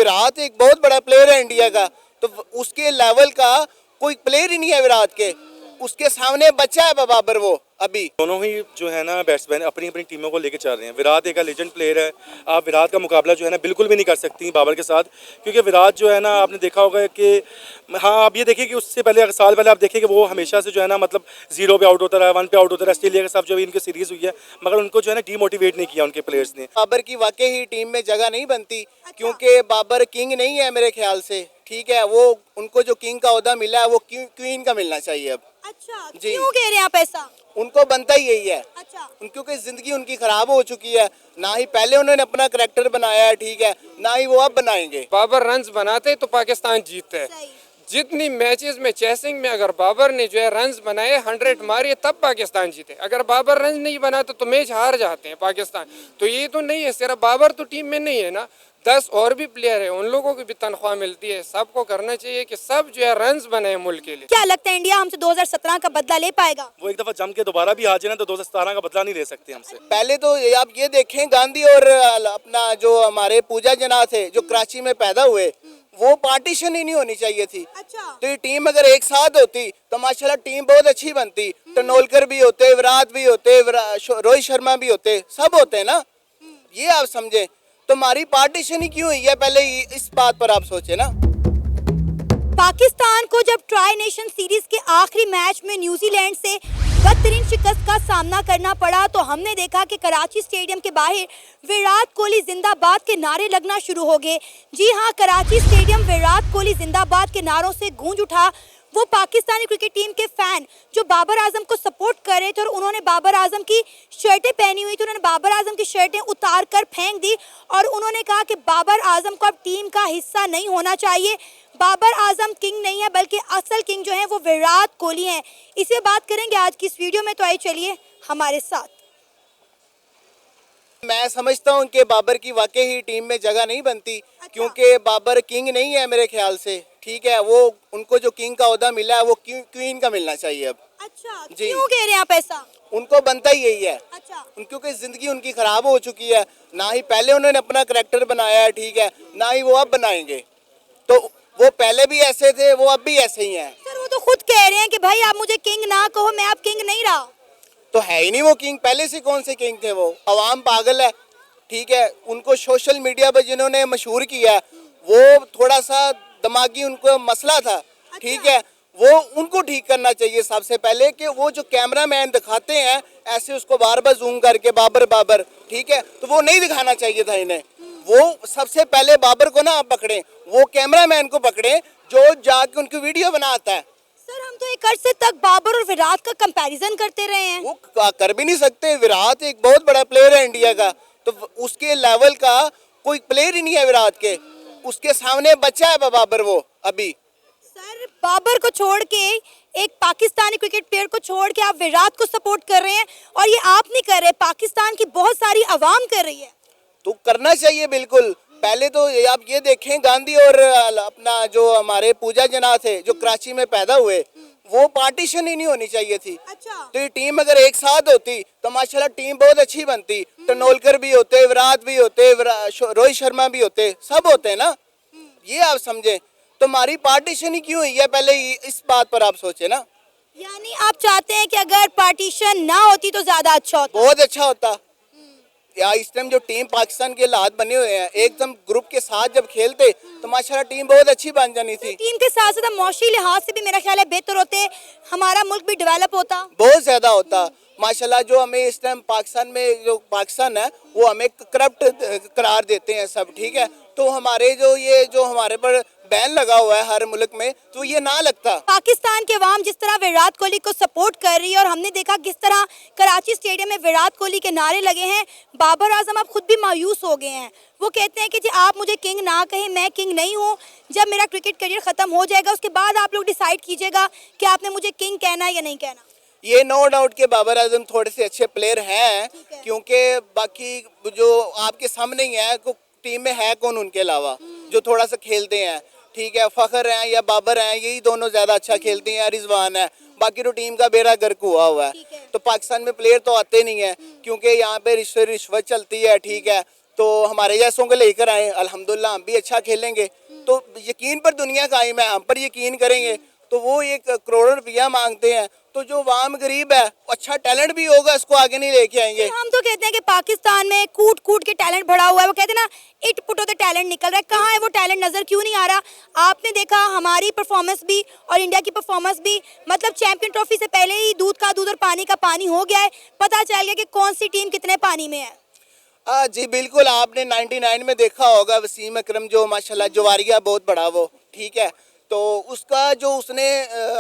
विराट एक बहुत बड़ा प्लेयर है इंडिया का, तो उसके लेवल का कोई प्लेयर ही नहीं है विराट के, उसके सामने बच्चा है बाबर वो अभी। दोनों ही जो है ना बैट्समैन अपनी अपनी टीमों को लेकर चल रहे हैं। विराट एक लेजेंड प्लेयर है, आप विराट का मुकाबला जो है ना बिल्कुल भी नहीं कर सकती बाबर के साथ, क्योंकि विराट जो है ना आपने देखा होगा कि हाँ आप ये देखिए कि उससे पहले साल पहले आप देखिए कि वो हमेशा से जो है ना मतलब 0 पे आउट होता रहा, 1 पे आउट होता रहा। ऑस्ट्रेलिया के साथ जो इनकी सीरीज हुई है, मगर उनको जो है ना डीमोटिवेट नहीं किया उनके प्लेयर्स ने। बाबर की वाकई ही टीम में जगह नहीं बनती, क्योंकि बाबर किंग नहीं है मेरे ख्याल से, ठीक है। वो उनको जो किंग का ओहदा मिला है वो क्वीन का मिलना चाहिए अब। अच्छा, जी। क्यों कह रहे हैं आप ऐसा? उनको बनता ही यही है। अच्छा, क्योंकि जिंदगी उनकी खराब हो चुकी है, ना ही पहले उन्होंने अपना करैक्टर बनाया है, ठीक है, ना ही वो अब बनाएंगे। बाबर रन्स बनाते तो पाकिस्तान जीतता है। सही। जितनी मैचेस में चेसिंग में अगर बाबर ने जो है रन्स बनाए 100 मारे तब पाकिस्तान जीते। अगर बाबर रन्स नहीं बनाते तो मैच हार जाते हैं पाकिस्तान। तो ये तो नहीं है सिर्फ बाबर तो टीम में नहीं है ना, 10 और भी प्लेयर है, उन लोगों की भी तनख्वाह मिलती है। सबको करना चाहिए कि सब जो है रन्स बनाए मुल्क के लिए। क्या लगता है इंडिया हमसे 2017 का बदला ले पाएगा? वो एक दफा जम के दोबारा भी आ जाए ना तो 2017 का बदला नहीं ले सकते हमसे। पहले तो आप ये देखें, गांधी और अपना जो हमारे पूजा जना थे जो कराची में पैदा हुए, वो पार्टीशन ही नहीं होनी चाहिए थी। अच्छा। तो ये टीम अगर एक साथ होती तो माशाल्लाह टीम बहुत अच्छी बनती। टनोलकर भी होते, विराट भी होते, रोहित शर्मा भी होते, सब होते ना। ये आप समझे, तो हमारी पार्टीशन ही क्यों हुई है, पहले इस बात पर आप सोचे ना। पाकिस्तान को जब ट्राई नेशन सीरीज के आखिरी मैच में न्यूजीलैंड से बदतरीन शिकस्त का सामना करना पड़ा, तो हमने देखा कि कराची स्टेडियम के बाहर विराट कोहली जिंदाबाद के नारे लगना शुरू हो गए। जी हाँ, कराची स्टेडियम विराट कोहली जिंदाबाद के नारों से गूंज उठा। वो पाकिस्तानी क्रिकेट टीम के फैन जो बाबर आजम को सपोर्ट कर रहे थे और उन्होंने बाबर आजम की शर्टें पहनी हुई थी, उन्होंने बाबर आजम की शर्टें उतार कर फेंक दी और उन्होंने कहा कि बाबर आजम को अब टीम का हिस्सा नहीं होना चाहिए। बाबर आजम किंग नहीं है, बल्कि असल किंग जो है वो विराट कोहली हैं। इसे बात करेंगे आज की इस वीडियो में, तो आइए चलिए हमारे साथ। मैं समझता हूँ कि बाबर की वाकई ही टीम में जगह नहीं बनती, क्योंकि बाबर किंग नहीं है मेरे ख्याल से, ठीक है। वो उनको जो किंग का ओहदा मिला है वो क्वीन का मिलना चाहिए अब। अच्छा, जी। क्यों कह रहे हैं आप ऐसा? उनको बनता ही यही है। अच्छा। क्योंकि जिंदगी उनकी खराब हो चुकी है, ना ही पहले उन्होंने अपना करैक्टर बनाया है, ठीक है, ना ही वो अब बनाएंगे। तो वो पहले भी ऐसे थे, वो अब भी ऐसे ही हैं। सर वो तो खुद कह रहे हैं कि भाई आप मुझे किंग ना कहो, मैं अब किंग नहीं रहा। तो है ही नहीं वो किंग, पहले से कौन से किंग थे वो। अवाम पागल है, ठीक है। उनको सोशल मीडिया पर जिन्होंने मशहूर किया, वो थोड़ा सा दिमागी उनको मसला था, ठीक है। वो उनको ठीक करना चाहिए सबसे पहले, कि वो जो कैमरामैन दिखाते हैं ऐसे उसको बार बार जूम करके बाबर बाबर, ठीक है, तो वो नहीं दिखाना चाहिए था इन्हें। वो सबसे पहले बाबर को ना आप पकड़े, वो कैमरामैन को पकड़े जो जाके उनकी वीडियो बनाता है। सर हम तो एक अरसे तक बाबर और विराट का कंपैरिजन करते रहे हैं। वो कर भी नहीं सकते। विराट एक बहुत बड़ा प्लेयर है इंडिया का, तो उसके लेवल का कोई प्लेयर ही नहीं है विराट के, उसके सामने बच्चा है बाबर वो अभी। सर बाबर को छोड़ के, एक पाकिस्तानी क्रिकेट प्लेयर को छोड़ के आप विराट को सपोर्ट कर रहे हैं, और ये आप नहीं कर रहे, पाकिस्तान की बहुत सारी आवाम कर रही है। तो करना चाहिए बिल्कुल। पहले तो आप ये देखें, गांधी और अपना जो हमारे पूजा जना थे जो कराची में पैदा हुए, वो पार्टीशन ही नहीं होनी चाहिए थी। अच्छा। तो ये टीम अगर एक साथ होती तो माशाल्लाह टीम बहुत अच्छी बनती। टनोलकर भी होते, विराट भी होते, रोहित शर्मा भी होते, सब होते ना। ये आप समझे, तो हमारी पार्टीशन ही क्यों हुई है, पहले इस बात पर आप सोचे ना। यानी आप चाहते हैं कि अगर पार्टीशन ना होती तो ज्यादा अच्छा होता? बहुत अच्छा होता। या इस टाइम जो टीम पाकिस्तान के हालात बने हुए हैं, एकदम ग्रुप के साथ जब खेलते तो माशाल्लाह टीम बहुत अच्छी बन जानी थी। टीम के साथ साथ मौशी लिहाज से भी मेरा ख्याल है बेहतर होते, हमारा मुल्क भी डेवलप होता, बहुत ज्यादा होता माशाल्लाह। जो हमें इस टाइम पाकिस्तान में, जो पाकिस्तान है वो हमें करप्ट करार देते हैं सब, ठीक है। तो हमारे जो हमारे पर बैन लगा हुआ है हर मुल्क में, तो ये ना लगता। पाकिस्तान के अवाम जिस तरह विराट कोहली को सपोर्ट कर रही है, और हमने देखा किस तरह कराची स्टेडियम में विराट कोहली के नारे लगे हैं, बाबर आजम अब खुद भी मायूस हो गए हैं। वो कहते हैं कि जी आप मुझे किंग ना कहें, मैं किंग नहीं हूँ, जब मेरा क्रिकेट करियर खत्म हो जाएगा उसके बाद आप लोग डिसाइड कीजिएगा कि आपने मुझे किंग कहना है या नहीं कहना। ये नो डाउट के बाबर आजम थोड़े से अच्छे प्लेयर हैं, क्योंकि बाकी जो आपके सामने ही है, टीम में है कौन उनके अलावा जो थोड़ा सा खेलते हैं, ठीक है। फखर हैं या बाबर हैं, यही दोनों ज्यादा अच्छा खेलते हैं, रिजवान है। बाकी तो टीम का बेड़ा गर्क हुआ हुआ है। तो पाकिस्तान में प्लेयर तो आते नहीं है, क्योंकि यहाँ पे रिश्वत चलती है, ठीक है। तो हमारे जैसों को लेकर आए, अल्हम्दुलिल्लाह हम भी अच्छा खेलेंगे। तो यकीन पर दुनिया कायम है, हम पर यकीन करेंगे तो वो 1 करोड़ रुपया मांगते हैं, तो जो वाम गरीब है अच्छा टैलेंट भी होगा उसको आगे नहीं लेके आएंगे। हम तो कहते हैं कि पाकिस्तान में कूट कूट के टैलेंट भरा हुआ है, वो कहते हैं ना इट पुट द टैलेंट निकल रहा है, कहाँ है वो टैलेंट, नजर क्यों नहीं आ रहा? आपने देखा हमारी परफॉर्मेंस भी और इंडिया की परफॉर्मेंस भी, मतलब चैंपियन ट्रॉफी से पहले ही दूध का दूध और पानी का पानी हो गया है, पता चल गया कि कौन सी टीम कितने पानी में है। जी बिल्कुल, आपने 99 में देखा होगा वसीम अकरम जो माशाल्लाह जवारिया बहुत बड़ा वो, ठीक है, तो उसका जो उसने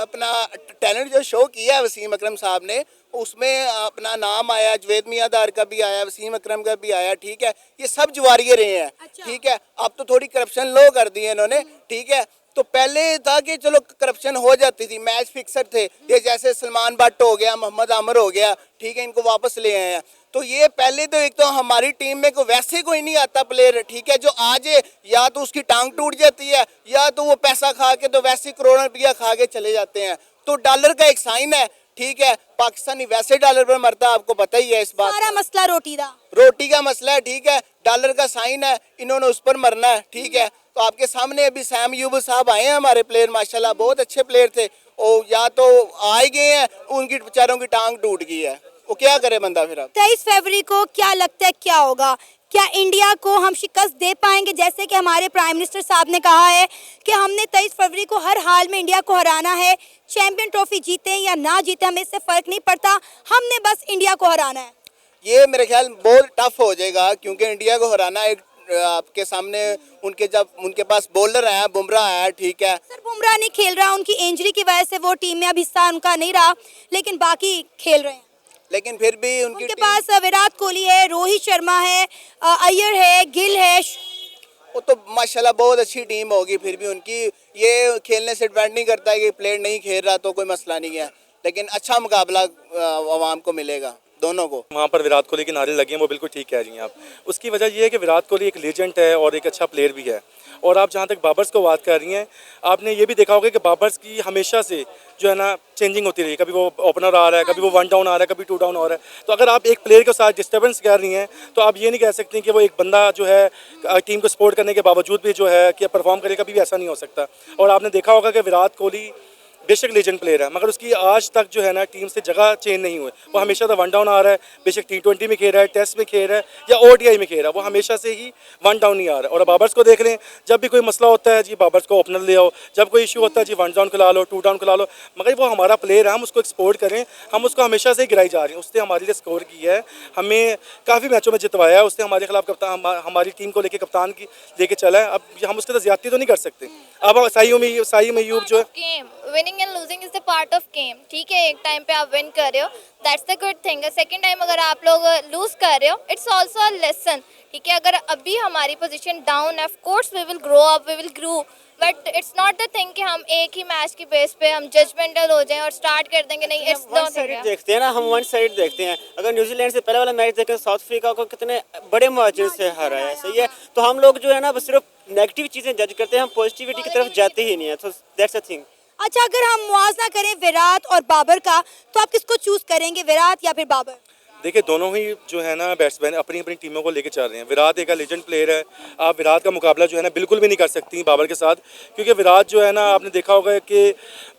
अपना टैलेंट जो शो किया है वसीम अकरम साहब ने, उसमें अपना नाम आया, जवेद मियाँदार का भी आया, वसीम अकरम का भी आया, ठीक है, ये सब जवारिये रहे हैं। अच्छा। ठीक है, अब तो थोड़ी करप्शन लो कर दी है इन्होंने, ठीक है, तो पहले था कि चलो करप्शन हो जाती थी, मैच फिक्सर थे, ये जैसे सलमान भट्ट हो गया, मोहम्मद आमिर हो गया, ठीक है, इनको वापस ले आए हैं। तो ये पहले तो एक तो हमारी टीम में को वैसे कोई नहीं आता प्लेयर, ठीक है, जो आज या तो उसकी टांग टूट जाती है या तो वो पैसा खा के तो वैसे करोड़ों रुपया खा के चले जाते हैं। तो डॉलर का एक साइन है, ठीक है, पाकिस्तानी वैसे डॉलर पर मरता है, आपको पता ही है इस बात सारा मसला रोटी दा, रोटी का मसला है, ठीक है, डॉलर का साइन है, इन्होंने उस पर मरना है, ठीक है। तो आपके सामने अभी सैम अयूब साहब आए हैं, हमारे प्लेयर माशाल्लाह बहुत अच्छे प्लेयर थे, और या तो आए गए हैं, उनकी बेचारों की टांग टूट गई है, वो क्या करे बंदा फिर। अब 23 फरवरी को क्या लगता है क्या होगा? क्या इंडिया को हम शिकस्त दे पाएंगे? जैसे कि हमारे प्राइम मिनिस्टर साहब ने कहा है कि हमने 23 फरवरी को हर हाल में इंडिया को हराना है, चैंपियन ट्रॉफी जीते या ना जीते हमें इससे फर्क नहीं पड़ता, हमने बस इंडिया को हराना है। ये मेरे ख्याल बहुत टफ हो जाएगा, क्योंकि इंडिया को हराना एक आपके सामने उनके पास बॉलर है, बुमराह है, ठीक है। सर बुमराह नहीं खेल रहा, उनकी इंजरी की वजह से वो टीम में अब हिस्सा उनका नहीं रहा, लेकिन बाकी खेल रहे हैं। लेकिन फिर भी उनके पास विराट कोहली है, रोहित शर्मा है, अय्यर है, गिल है, वो तो माशाल्लाह बहुत अच्छी टीम होगी। फिर भी उनकी ये खेलने से डिपेंड नहीं करता है कि प्लेयर नहीं खेल रहा तो कोई मसला नहीं है, लेकिन अच्छा मुकाबला आवाम को मिलेगा दोनों को। वहाँ पर विराट कोहली के नारे लगे हैं, वो बिल्कुल ठीक कह रही हैं आप। उसकी वजह ये है कि विराट कोहली एक लेजेंड है और एक अच्छा प्लेयर भी है। और आप जहाँ तक बाबर्स को बात कर रही हैं, आपने ये भी देखा होगा कि बाबर्स की हमेशा से जो है ना चेंजिंग होती रही, कभी वो ओपनर आ रहा है, कभी वो 1 डाउन आ रहा है, कभी 2 डाउन हो रहा है। तो अगर आप एक प्लेयर के साथ डिस्टर्बेंस कर रही हैं तो आप ये नहीं कह सकती कि वो एक बंदा जो है टीम को सपोर्ट करने के बावजूद भी जो है कि परफॉर्म करे, कभी भी ऐसा नहीं हो सकता। और आपने देखा होगा कि विराट कोहली बेशक लेजेंड प्लेयर है, मगर उसकी आज तक जो है ना टीम से जगह चेंज नहीं हुई। वो हमेशा तो 1 डाउन आ रहा है, बेशक T20 में खेल रहा है, टेस्ट में खेल रहा है या ODI में खेल रहा है, वो हमेशा से ही 1 डाउन नहीं आ रहा है। और बाबर्स को देख लें, जब भी कोई मसला होता है जी बाबर्स को ओपनर ले आओ, जब कोई इशू होता है जी 1 डाउन खिला लो, 2 डाउन खिला लो, मगर वो हमारा प्लेयर है, हम उसको एक्सपोर्ट करें, हम उसको हमेशा से गिराई जा रही है। उसने हमारे लिए स्कोर की है, हमें काफ़ी मैचों में जितवाया है, उसने हमारे खिलाफ कप्तान हमारी टीम को लेकर कप्तान की लेके चला है। अब हम उसके साथ ज्यादती तो नहीं कर सकते। अब साइम अयूब जो है, winning and losing is the part of game, ठीक है, एक टाइम पे आप विन कर रहे हो, दैट्स द गुड थिंग है। सेकंड टाइम अगर आप लोग लूज कर रहे हो, इट्स आल्सो अ लेसन, ठीक है। अगर अभी हमारी पोजीशन डाउन है, of course we will grow up, we will grow, but it's not the thing कि हम एक ही मैच की बेस पे हम जजमेंटल हो जाएं और स्टार्ट कर देंगे, नहीं, इट्स वन साइड देखते हैं ना, हम वन साइड देखते हैं। अगर न्यूजीलैंड से पहले वाला मैच देखें, साउथ अफ्रीका को कितने बड़े मार्जिन से हरा है, सही है। तो हम लोग जो है ना बस सिर्फ नेगेटिव चीज़ें जज करते हैं, हम पॉजिटिविटी की तरफ जाते ही नहीं है, तो दैट्स अ थिंग। अच्छा, अगर हम मुआवजा करें विराट और बाबर का, तो आप किसको चूज करेंगे, विराट या फिर बाबर? देखिए दोनों ही जो है ना बैट्समैन अपनी अपनी टीमों को लेके चल रहे हैं। विराट एक लेजेंड प्लेयर है, आप विराट का मुकाबला जो है ना बिल्कुल भी नहीं कर सकती बाबर के साथ, क्योंकि विराट जो है ना आपने देखा होगा कि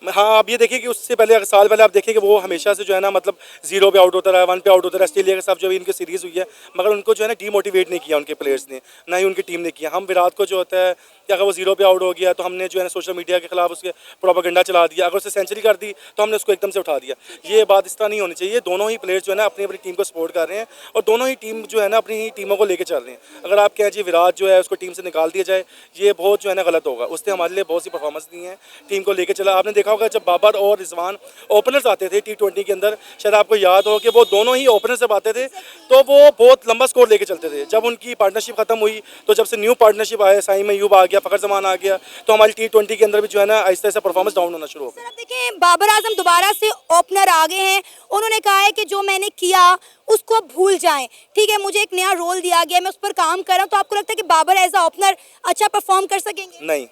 हाँ आप ये देखिए कि उससे पहले साल पहले आप देखिए कि वो हमेशा से जो है ना मतलब 0 पे आउट होता रहा, 1 पे आउट होता रहा। ऑस्ट्रेलिया के साथ जो भी इनकी सीरीज़ हुई है, मगर उनको जो है ना डीमोटिवेट नहीं किया उनके प्लेयर्स ने, ना ही उनकी टीम ने किया। हम विराट को जो होता है कि अगर वो 0 पे आउट हो गया तो हमने जो है ना सोशल मीडिया के खिलाफ उसके प्रोपेगेंडा चला दिया, अगर उसने सेंचुरी कर दी तो हमने उसको एकदम से उठा दिया। ये बात इस तरह नहीं होनी चाहिए। दोनों ही प्लेयर्स जो है ना अपनी अपनी टीम को सपोर्ट कर रहे हैं और दोनों ही टीम जो है ना अपनी ही टीमों को लेकर चल रहे हैं। अगर आप कहें जी विराट जो है उसको टीम से निकाल दिया जाए, ये बहुत जो है ना गलत होगा। उसने हमारे लिए बहुत सी परफॉर्मेंस दी है, टीम को लेकर चला। आपने देखा होगा जब बाबर और रिजवान ओपनर्स आते थे T20 के अंदर, शायद आपको याद हो कि वो दोनों ही ओपनर से आते थे तो वो बहुत लंबा स्कोर लेके चलते थे। जब उनकी पार्टनरशिप खत्म हुई तो जब से न्यू पार्टनरशिप आया, साइम अयूब आ गया, फ़खर जमान आ गया, तो हमारी T20 के अंदर भी जो है ना आहिस्ता आहिस्ता परफॉर्मेंस डाउन होना शुरू हो गया। सर अब देखिए बाबर आजम दोबारा से ओपनर आ गए हैं, उन्होंने कहा है कि जो मैंने किया उसको भूल जाएं, ठीक है, मुझे एक नया रोल दिया गया, मैं उस पर काम कर रहा हूँ। तो आपको लगता है कि बाबर एज अ ओपनर अच्छा परफॉर्म कर सकेंगे? नहीं,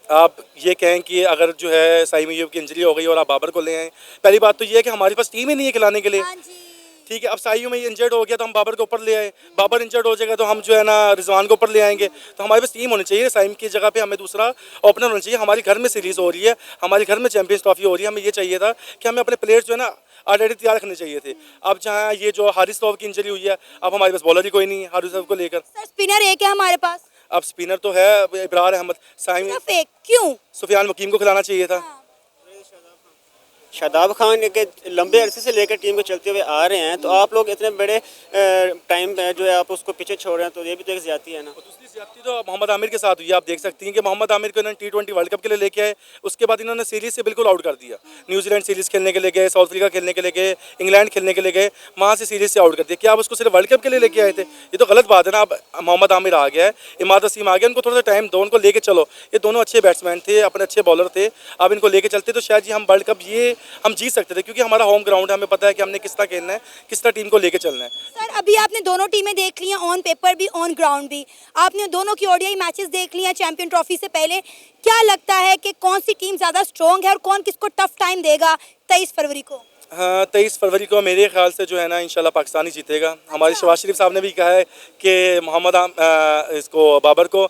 आप ये कहें कि अगर जो है साइम अयूब की इंजरी हो गई और आप बाबर को ले आए, पहली बात तो ये है कि हमारे पास टीम ही नहीं है खिलाने के लिए, ठीक है, अब साइयों में इंजर्ड हो गया तो हम बाबर को ऊपर ले आए, बाबर इंजर्ड हो जाएगा तो हम जो है ना रिजवान को ऊपर ले आएंगे। तो हमारे पास टीम होनी चाहिए, साइम की जगह पे हमें दूसरा ओपनर होना चाहिए। हमारे घर में सीरीज़ हो रही है, हमारे घर में चैंपियंस ट्रॉफी हो रही है, हमें ये चाहिए था कि हमें अपने प्लेयर्स जो है ना ऑलरेडी तैयार रखने चाहिए थे। अब जहाँ ये जो हारिस रऊफ की इंजरी हुई है, अब हमारे पास बॉलर ही कोई नहीं है हारिस रऊफ को लेकर। सर स्पिनर एक है हमारे पास, अब स्पिनर तो है इब्रार अहमद, साइम सिर्फ एक, क्यों? सुफियान वकीम को खिलाना चाहिए था। शादाब खान के लंबे अरसे से लेकर टीम को चलते हुए आ रहे हैं, तो आप लोग इतने बड़े टाइम जो है आप उसको पीछे छोड़ रहे हैं, तो ये भी तो एक ज़्यादती है ना। दूसरी ज़्यादती तो मोहम्मद आमिर के साथ हुई है। आप देख सकती हैं कि मोहम्मद आमिर को इन्होंने T20 वर्ल्ड कप के लिए लेके आए, उसके बाद इन्होंने सीरीज़ से बिल्कुल आउट कर दिया। न्यूजीलैंड सीरीज़ खेलने के लिए गए, साउथ अफ्रीका खेलने के लिए गए, इंग्लैंड खेलने के लिए गए, वहाँ से सीरीज़ से आउट कर दिया। क्या आप उसको सिर्फ वर्ल्ड कप के लिए लेके आए थे? ये तो गलत बात है ना। अब मोहम्मद आमिर आ गया है, इमाद वसीम आ गया, उनको थोड़ा सा टाइम दो, उनको लेके चलो। ये दोनों अच्छे बैट्समैन थे, अपने अच्छे बॉलर थे, आप इनको लेके चलते तो शायद ये हम वर्ल्ड कप ये हम जीत सकते थे, क्योंकि हमारा होम ग्राउंड है, हमें पता है कि हमने किस तरह खेलना है, किस तरह टीम को लेके चलना है। सर अभी आपने दोनों टीमें देख ली हैं, ऑन पेपर भी ऑन ग्राउंड भी, आपने दोनों की ओडीआई मैचेस देख ली हैं चैंपियन ट्रॉफी से पहले। क्या लगता है कि कौन सी टीम ज़्यादा स्ट्रॉन्ग है और कौन किसको टफ टाइम देगा 23 फरवरी को? हाँ, 23 फरवरी को मेरे ख्याल से जो है ना इंशाल्लाह पाकिस्तान ही जीतेगा। हमारे शहबाज शरीफ साहब ने भी कहा है कि इसको बाबर को,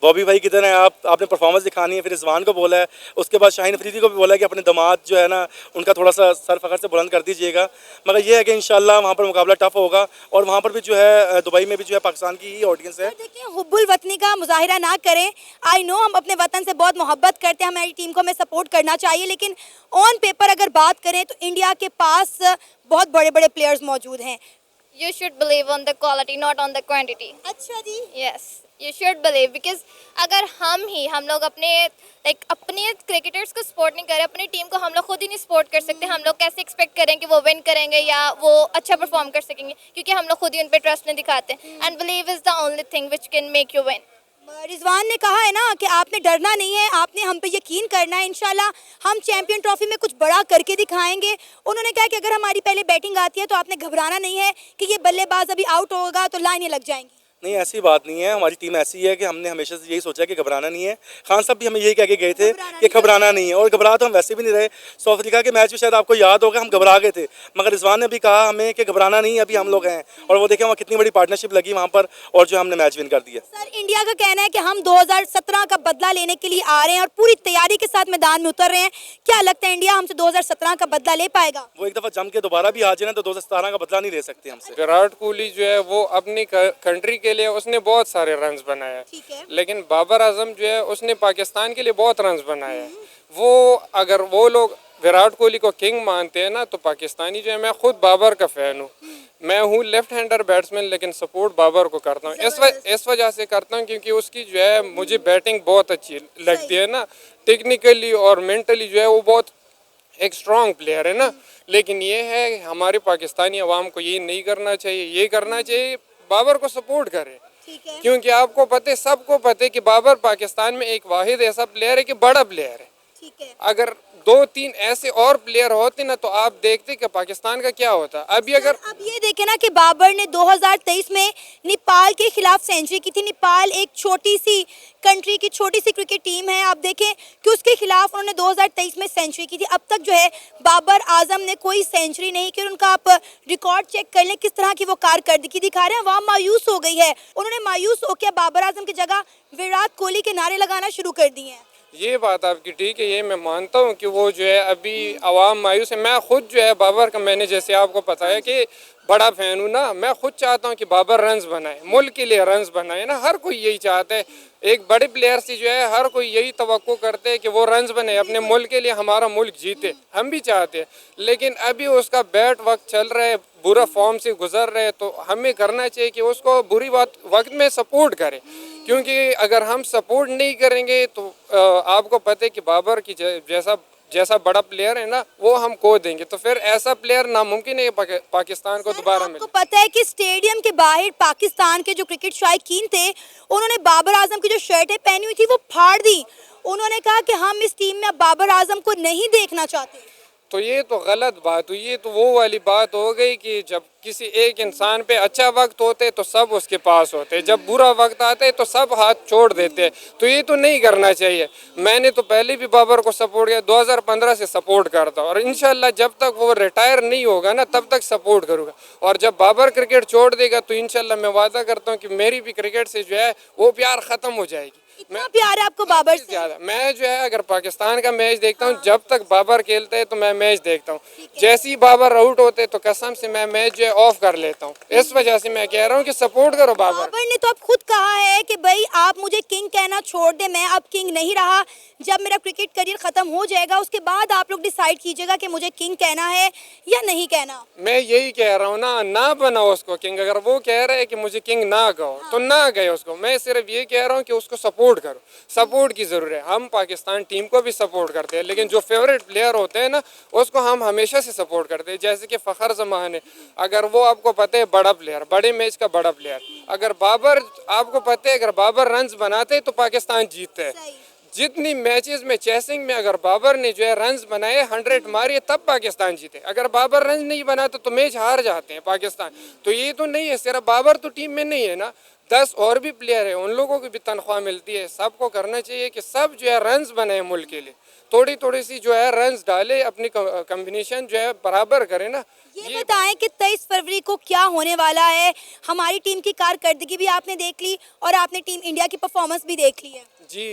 बॉबी भाई किधर हैं आप, आपने परफॉर्मेंस दिखानी है। फिर रिजवान को बोला है, उसके बाद शाहीन अफरीदी को भी बोला है कि अपने दामाद जो है ना उनका थोड़ा सा सर फखर से बुलंद कर दीजिएगा। मगर ये है कि इंशाल्लाह वहाँ पर मुकाबला टफ होगा, और वहाँ पर भी जो है दुबई में भी जो है पाकिस्तान की ही ऑडियंस है। देखिए हुब्बुल वतनी का मुजाहिरा ना करें, आई नो हम अपने वतन से बहुत मोहब्बत करते हैं, हमारी टीम को हमें सपोर्ट करना चाहिए, लेकिन ऑन पेपर अगर बात करें तो इंडिया के पास बहुत बड़े बड़े प्लेयर्स मौजूद हैं। You should believe on the quality, not on the quantity. अच्छा जी, Yes, you should believe because अगर हम लोग अपने क्रिकेटर्स को सपोर्ट नहीं करें, अपनी टीम को हम लोग खुद ही नहीं सपोर्ट कर सकते, हम लोग कैसे एक्सपेक्ट करें कि वो विन करेंगे या वो अच्छा परफॉर्म कर सकेंगे, क्योंकि हम लोग खुद ही उन पर ट्रस्ट नहीं दिखाते। And believe is the only thing which can make you win. Rizwan ने कहा है ना कि आपने डरना नहीं है, आपने हम पे यकीन करना है, इंशाल्लाह हम चैंपियन ट्रॉफी में कुछ बड़ा करके दिखाएंगे। उन्होंने कहा कि अगर हमारी पहले बैटिंग आती है तो आपने घबराना नहीं है कि ये बल्लेबाज अभी आउट होगा तो लाइनें लग जाएंगी। नहीं, ऐसी बात नहीं है, हमारी टीम ऐसी है कि हमने हमेशा से यही सोचा कि घबराना नहीं है। खान साहब भी हमें यही कह के गए थे कि घबराना नहीं है, और घबरा तो हम वैसे भी नहीं रहे। साउथ अफ्रीका के मैच में शायद आपको याद होगा हम घबरा गए थे, मगर रिजवान ने भी कहा हमें कि घबराना नहीं, अभी हम लोग हैं। और वो देखें वहाँ कितनी बड़ी पार्टनरशिप लगी वहाँ पर, और जो हमने मैच विन कर दिया। सर इंडिया का कहना है कि हम 2017 का बदला लेने के लिए आ रहे हैं और पूरी तैयारी के साथ मैदान में उतर रहे हैं। क्या लगता है इंडिया हमसे 2017 का बदला ले पाएगा? वो एक दफ़ा जम के दोबारा भी आ जाए ना तो 2017 का बदला नहीं ले सकते हमसे। विराट कोहली जो है वो अपनी कंट्री के लिए उसने बहुत सारे रन्स बनाए हैं, ठीक है। लेकिन बाबर आजम जो है उसने पाकिस्तान के लिए बहुत रन्स बनाए हैं। वो अगर वो लोग विराट कोहली को किंग मानते हैं ना, तो पाकिस्तानी जो है, मैं खुद बाबर का फ़ैन हूँ, मैं हूँ लेफ्ट हैंडर बैट्समैन, लेकिन सपोर्ट बाबर को करता हूँ। इस वजह से करता हूँ क्योंकि उसकी जो है मुझे बैटिंग बहुत अच्छी लगती है ना, टेक्निकली और मेंटली जो है वो बहुत एक स्ट्रॉन्ग प्लेयर है ना। लेकिन ये है हमारे पाकिस्तानी अवाम को ये नहीं करना चाहिए, ये करना चाहिए बाबर को सपोर्ट करें, क्योंकि आपको पता है, सबको पता है कि बाबर पाकिस्तान में एक वाहिद ऐसा प्लेयर है कि बड़ा प्लेयर है। ठीक है। अगर 2-3 ऐसे और प्लेयर होते ना तो आप देखते कि पाकिस्तान का क्या होता। अभी अगर अब ये देखे ना कि बाबर ने 2023 में नेपाल के खिलाफ सेंचुरी की थी। नेपाल एक छोटी सी कंट्री की छोटी सी क्रिकेट टीम है, आप देखें कि उसके खिलाफ उन्होंने 2023 में सेंचुरी की थी। अब तक जो है बाबर आजम ने कोई सेंचुरी नहीं की। उनका आप रिकॉर्ड चेक कर लें किस तरह की वो कारकर्दगी दिखा रहे हैं। वहाँ मायूस हो गई है, उन्होंने मायूस होकर बाबर आजम की जगह विराट कोहली के नारे लगाना शुरू कर दिए हैं। ये बात आपकी ठीक है, ये मैं मानता हूँ कि वो जो है अभी आवाम मायूस है। मैं खुद जो है बाबर का, मैंने जैसे आपको पता है कि बड़ा फैन हूँ ना, मैं खुद चाहता हूँ कि बाबर रन्स बनाए, मुल्क के लिए रन्स बनाए ना। हर कोई यही चाहता है, एक बड़े प्लेयर से जो है हर कोई यही तवक्को करते हैं कि वो रन्स बने, अपने मुल्क के लिए, हमारा मुल्क जीते, हम भी चाहते हैं। लेकिन अभी उसका बैड वक्त चल रहा है, बुरा फॉर्म से गुजर रहे, तो हमें करना चाहिए कि उसको बुरी वक्त में सपोर्ट करें, क्योंकि अगर हम सपोर्ट नहीं करेंगे तो आपको पता है कि बाबर की जैसा बड़ा प्लेयर है ना वो हम खो देंगे, तो फिर ऐसा प्लेयर नामुमकिन है पाकिस्तान को दोबारा मिले। आपको पता है कि स्टेडियम के बाहर पाकिस्तान के जो क्रिकेट शौकीन थे उन्होंने बाबर आजम की जो शर्टें पहनी हुई थी वो फाड़ दी। उन्होंने कहा कि हम इस टीम में अब बाबर आजम को नहीं देखना चाहते। तो ये तो गलत बात हुई। ये तो वो वाली बात हो गई कि जब किसी एक इंसान पे अच्छा वक्त होते तो सब उसके पास होते, जब बुरा वक्त आते तो सब हाथ छोड़ देते। तो ये तो नहीं करना चाहिए। मैंने तो पहले भी बाबर को सपोर्ट किया, 2015 से सपोर्ट करता हूँ और इंशाल्लाह जब तक वो रिटायर नहीं होगा ना तब तक सपोर्ट करूँगा। और जब बाबर क्रिकेट छोड़ देगा तो इंशाल्लाह मैं वादा करता हूँ कि मेरी भी क्रिकेट से जो है वो प्यार ख़त्म हो जाएगी। इतना प्यार है आपको बाबर से? ज्यादा मैं जो है अगर पाकिस्तान का मैच देखता हूँ, जब तक बाबर खेलते हैं तो मैं मैच देखता हूँ। जैसे ही बाबर आउट होते तो कसम से मैं मैच जो है ऑफ कर लेता हूँ। इस वजह से मैं कह रहा हूँ कि सपोर्ट करो बाबर। बाबर ने तो अब खुद कहा है कि भाई आप मुझे किंग कहना छोड़ दे, मैं अब किंग नहीं रहा, जब मेरा क्रिकेट करियर खत्म हो जाएगा उसके बाद आप लोग डिसाइड कीजिएगा कि मुझे किंग कहना है या नहीं कहना। मैं यही कह रहा हूँ ना बनाओ उसको किंग। अगर वो कह रहे हैं कि मुझे किंग ना कहो तो ना गए उसको। मैं सिर्फ ये कह रहा हूँ कि उसको सपोर्ट करो, सपोर्ट की जरूरत है। हम पाकिस्तान टीम को भी सपोर्ट करते हैं, लेकिन जो फेवरेट प्लेयर होते हैं ना उसको हम हमेशा से सपोर्ट करते हैं। जैसे कि फ़खर जमान है, अगर वो आपको पता है बड़ा प्लेयर, बड़े मैच का बड़ा प्लेयर, अगर बाबर आपको पता है अगर बाबर रन्स बनाते तो पाकिस्तान जीतते हैं। जितनी मैचेस में चेसिंग में अगर बाबर ने जो है रन्स बनाए 100 मारे तब पाकिस्तान जीते। अगर बाबर रन्स नहीं बनाते तो मैच हार जाते हैं पाकिस्तान। तो ये तो नहीं है सिर्फ बाबर तो टीम में नहीं है ना, 10 और भी प्लेयर है, उन लोगों को भी तनख्वाह मिलती है। सबको करना चाहिए कि सब जो है रन्स बनाए मुल्क के लिए, थोड़ी थोड़ी सी जो है रन्स डाले, अपनी कम्बिनेशन जो है बराबर करें ना। ये बताएं कि 23 फरवरी को क्या होने वाला है? हमारी टीम की कारकर्दगी भी आपने देख ली और आपने टीम इंडिया की परफॉर्मेंस भी देख ली है। जी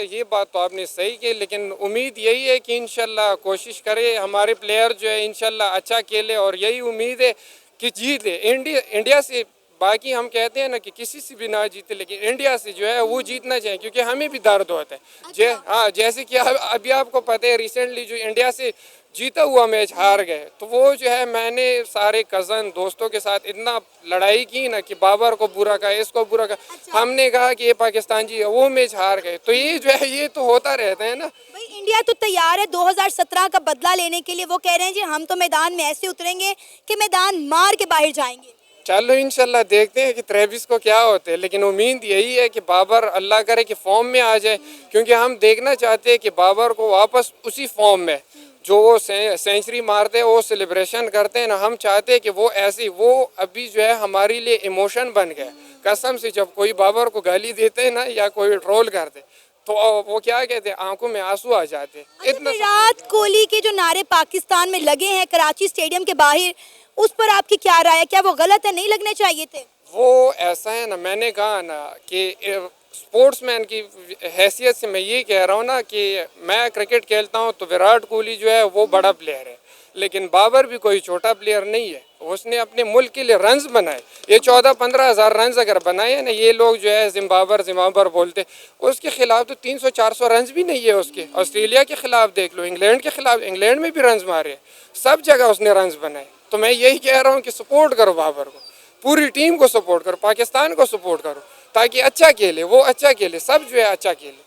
ये बात तो आपने सही की, लेकिन उम्मीद यही है कि इंशाल्लाह कोशिश करे हमारे प्लेयर जो है इंशाल्लाह अच्छा खेले और यही उम्मीद है कि जीते इंडिया से। बाकी हम कहते हैं ना कि किसी से भी ना जीते, लेकिन इंडिया से जो है वो जीतना चाहिए क्योंकि हमें भी दर्द होता है। हाँ जैसे कि अभी आपको पता है रिसेंटली जो इंडिया से जीता हुआ मैच हार गए, तो वो जो है मैंने सारे कज़न दोस्तों के साथ इतना लड़ाई की ना कि बाबर को बुरा कहा, इसको बुरा कहा। हमने कहा कि ये पाकिस्तान जी वो मैच हार गए। तो ये जो है ये तो होता रहता है ना। भाई इंडिया तो तैयार है 2017 का बदला लेने के लिए। वो कह रहे हैं जी हम तो मैदान में ऐसे उतरेंगे कि मैदान मार के बाहर जाएंगे। चलो इंशाल्लाह देखते हैं कि ट्रेविस को क्या होते हैं, लेकिन उम्मीद यही है कि बाबर अल्लाह करे कि फॉर्म में आ जाए, क्योंकि हम देखना चाहते हैं कि बाबर को वापस उसी फॉर्म में जो वो सेंचुरी मारते हैं वो सेलिब्रेशन करते हैं ना, हम चाहते हैं कि वो ऐसी वो अभी जो है हमारे लिए इमोशन बन गया। कसम से जब कोई बाबर को गाली देते हैं ना या कोई ट्रोल करते तो वो क्या कहते हैं, आंखों में आंसू आ जाते हैं। अच्छा, विराट कोहली के जो नारे पाकिस्तान में लगे हैं कराची स्टेडियम के बाहर, उस पर आपकी क्या राय है? क्या वो गलत है, नहीं लगने चाहिए थे? वो ऐसा है ना, मैंने कहा ना कि स्पोर्ट्समैन की हैसियत से मैं ये कह रहा हूँ ना कि मैं क्रिकेट खेलता हूँ तो विराट कोहली जो है वो बड़ा प्लेयर है, लेकिन बाबर भी कोई छोटा प्लेयर नहीं है। उसने अपने मुल्क के लिए रन्स बनाए, ये 14-15 हज़ार रन्स अगर बनाए ना, ये लोग जो है जिम्बाबर बोलते, उसके खिलाफ तो 300-400 रन्स भी नहीं है उसके। ऑस्ट्रेलिया के खिलाफ देख लो, इंग्लैंड के खिलाफ, इंग्लैंड में भी रन्स मारे, सब जगह उसने रन्स बनाए। तो मैं यही कह रहा हूँ कि सपोर्ट करो बाबर को, पूरी टीम को सपोर्ट करो, पाकिस्तान को सपोर्ट करो, ताकि अच्छा खेले, वो अच्छा खेले, सब जो है अच्छा खेले।